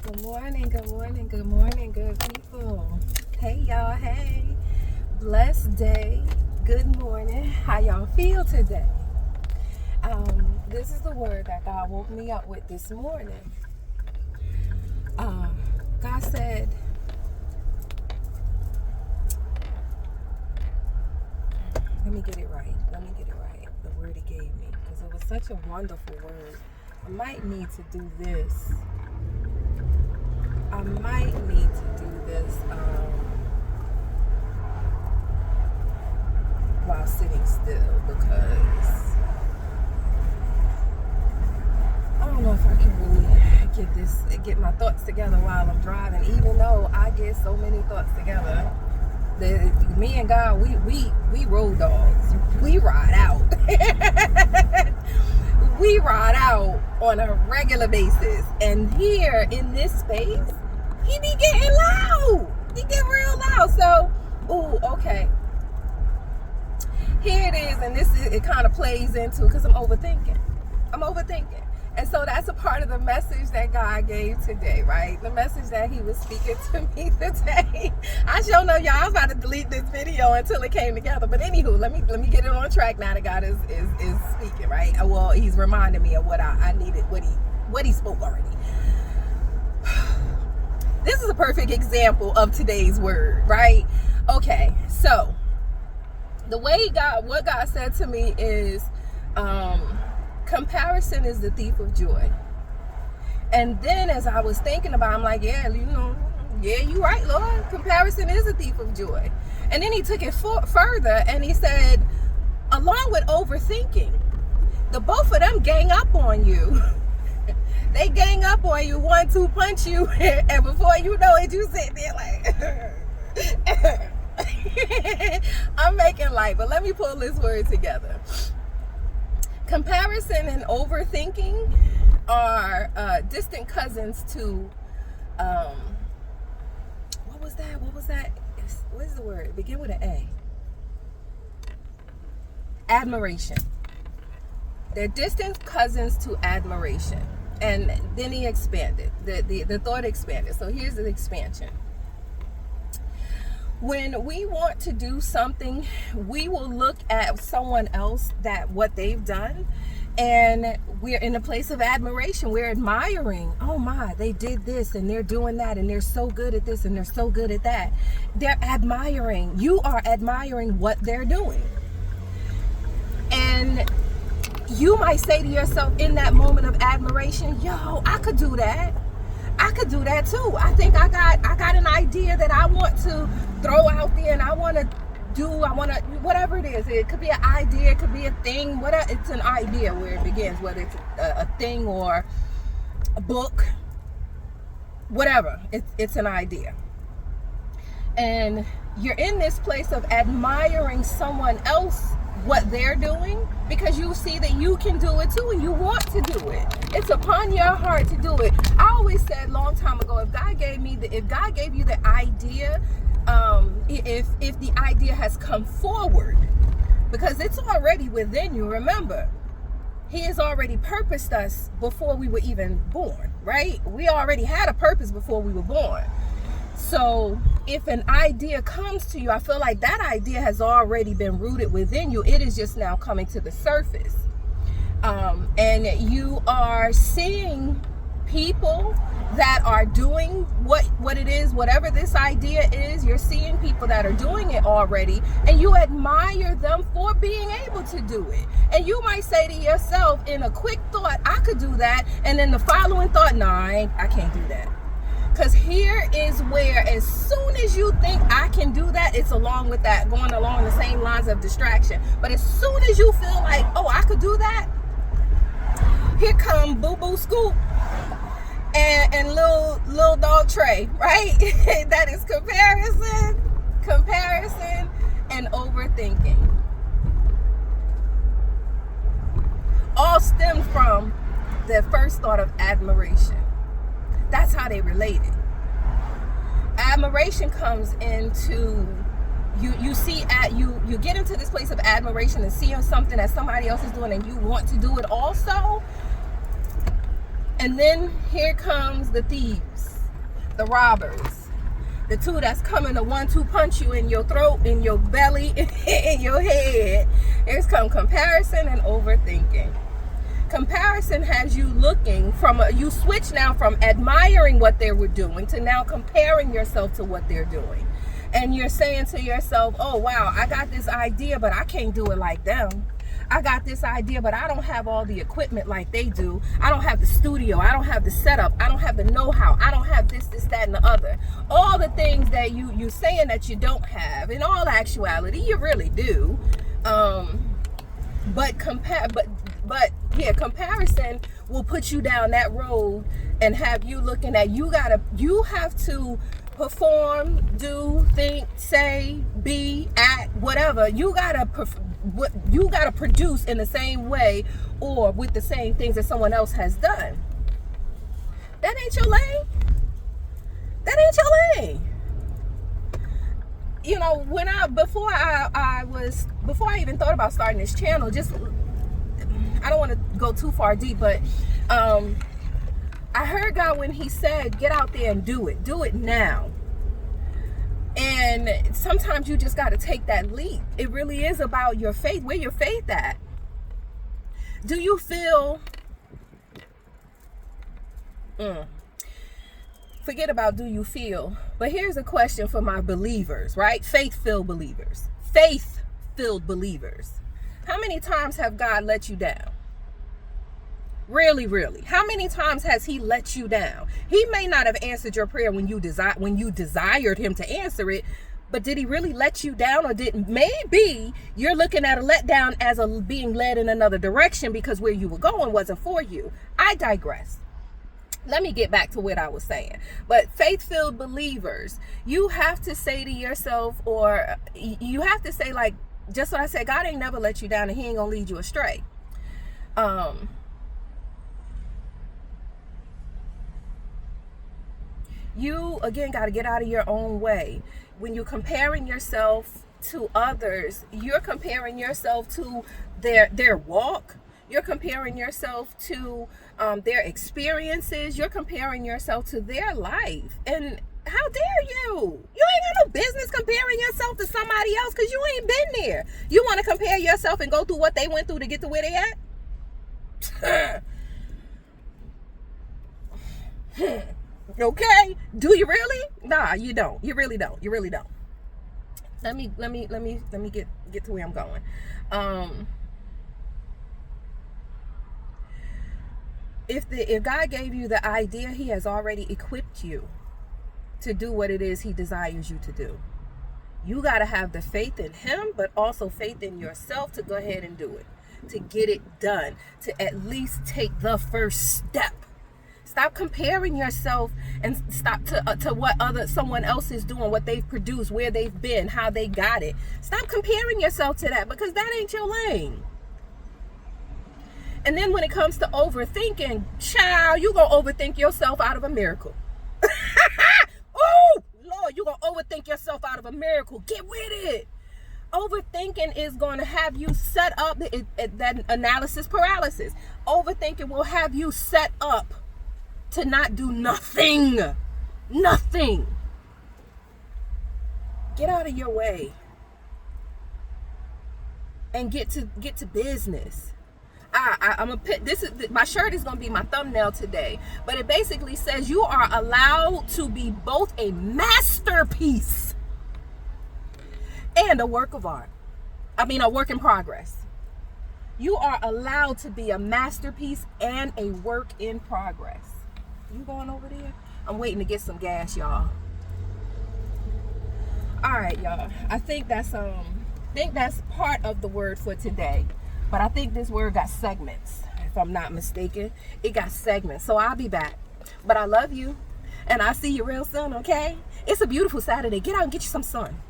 Good morning, good morning, good morning, good people. Hey y'all, hey. Blessed day. Good morning. How y'all feel today? This is the word that God woke me up with this morning. God said, let me get it right. The word he gave me, because it was such a wonderful word. I might need to do this. While sitting still, because I don't know if I can really get my thoughts together while I'm driving, even though I get so many thoughts together. Me and God, we road dogs. We ride out. We ride out on a regular basis. And here in this space, he be getting loud. He get real loud. So, okay. Here it is, and it kind of plays into, because I'm overthinking. And so that's a part of the message that God gave today, right? The message that he was speaking to me today. I sure know y'all, I was about to delete this video until it came together. But anywho, let me get it on track now that God is speaking, right? Well, he's reminding me of what I needed, what he spoke already. This is a perfect example of today's word, right? Okay, so the way what God said to me is, comparison is the thief of joy. And then as I was thinking about it, I'm like, yeah, you're right, Lord. Comparison is a thief of joy. And then he took it further and he said, along with overthinking, the both of them gang up on you. They gang up on you, 1-2 punch you, and before you know it, you sit there like, I'm making light, but let me pull this word together. Comparison and overthinking are distant cousins to, what was that? What is the word? Begin with an A. Admiration. They're distant cousins to admiration. And then he expanded. The thought expanded. So here's the expansion. When we want to do something, we will look at someone else, what they've done, and we're in a place of admiration. We're admiring, oh my, they did this and they're doing that and they're so good at this and they're so good at that. They're admiring. You are admiring what they're doing. And you might say to yourself in that moment of admiration, yo, I could do that. I could do that too. I think I got an idea that I want to throw out there, and I want to whatever it is. It could be an idea, it could be a thing, whatever. It's an idea where it begins, whether it's a thing or a book, whatever. It's an idea. And you're in this place of admiring someone else, what they're doing, because you see that you can do it too and you want to do it. It's upon your heart to do it. I always said long time ago, if God gave you the idea, if the idea has come forward, because it's already within you. Remember, he has already purposed us before we were even born, right? We already had a purpose before we were born. So if an idea comes to you, I feel like that idea has already been rooted within you. It is just now coming to the surface. And you are seeing people that are doing what it is, whatever this idea is. You're seeing people that are doing it already, and you admire them for being able to do it. And you might say to yourself in a quick thought, I could do that. And then the following thought, no, I can't do that. Because here is where, as soon as you think I can do that, it's along with that, going along the same lines of distraction. But as soon as you feel like, oh, I could do that, here come Boo Boo Scoop and little dog Trey, right? That is comparison, and overthinking. All stem from the first thought of admiration. That's how they related. Admiration comes into you get into this place of admiration and seeing something that somebody else is doing and you want to do it also. And then here comes the thieves. the robbers. The two that's coming to 1-2 punch you in your throat, in your belly, in your head. Here's comparison and overthinking. Comparison has you looking you switch now from admiring what they were doing to now comparing yourself to what they're doing. And you're saying to yourself, oh wow, I got this idea, but I can't do it like them. I got this idea, but I don't have all the equipment like they do. I don't have the studio. I don't have the setup. I don't have the know-how. I don't have this, that, and the other. All the things that you saying that you don't have, in all actuality, you really do. But comparison will put you down that road and have you looking at you have to perform, do, think, say, be, act, whatever. You gotta produce in the same way or with the same things that someone else has done. That ain't your lane. That ain't your lane. You know, before I even thought about starting this channel, I don't want to go too far deep, but I heard God when he said, get out there and do it now. And sometimes you just got to take that leap. It really is about your faith. Where your faith at? Do you feel, forget about do you feel, but here's a question for my believers, right? Faith-filled believers. Faith-filled believers. How many times have God let you down? Really, really. How many times has he let you down? He may not have answered your prayer when you desired him to answer it, but did he really let you down? Or maybe you're looking at a letdown as being led in another direction because where you were going wasn't for you. I digress. Let me get back to what I was saying. But faith-filled believers, you have to say to yourself, or you have to say, like, just what I said, God ain't never let you down and he ain't gonna lead you astray. You, again, got to get out of your own way. When you're comparing yourself to others, you're comparing yourself to their walk. You're comparing yourself to their experiences. You're comparing yourself to their life. And how dare you? You ain't got no business comparing yourself to somebody else because you ain't been there. You want to compare yourself and go through what they went through to get to where they at? Okay, do you really? Nah, you don't. You really don't. You really don't. Let me get to where I'm going. If God gave you the idea, he has already equipped you to do what it is he desires you to do. You got to have the faith in him, but also faith in yourself to go ahead and do it, to get it done, to at least take the first step. Stop comparing yourself and stop to what someone else is doing, what they've produced, where they've been, how they got it. Stop comparing yourself to that because that ain't your lane. And then when it comes to overthinking, child, you gonna overthink yourself out of a miracle. Oh, Lord, you gonna overthink yourself out of a miracle. Get with it. Overthinking is going to have you set up that analysis paralysis. Overthinking will have you set up to not do nothing. Nothing. Get out of your way and get to business. I'm gonna put this is my shirt is gonna be my thumbnail today, but it basically says you are allowed to be both a masterpiece and a work of art. I mean, a work in progress. You are allowed to be a masterpiece and a work in progress. You going over there? I'm waiting to get some gas, y'all. All right, y'all. I think that's part of the word for today. But I think this word got segments, if I'm not mistaken. It got segments. So I'll be back. But I love you. And I'll see you real soon, okay? It's a beautiful Saturday. Get out and get you some sun.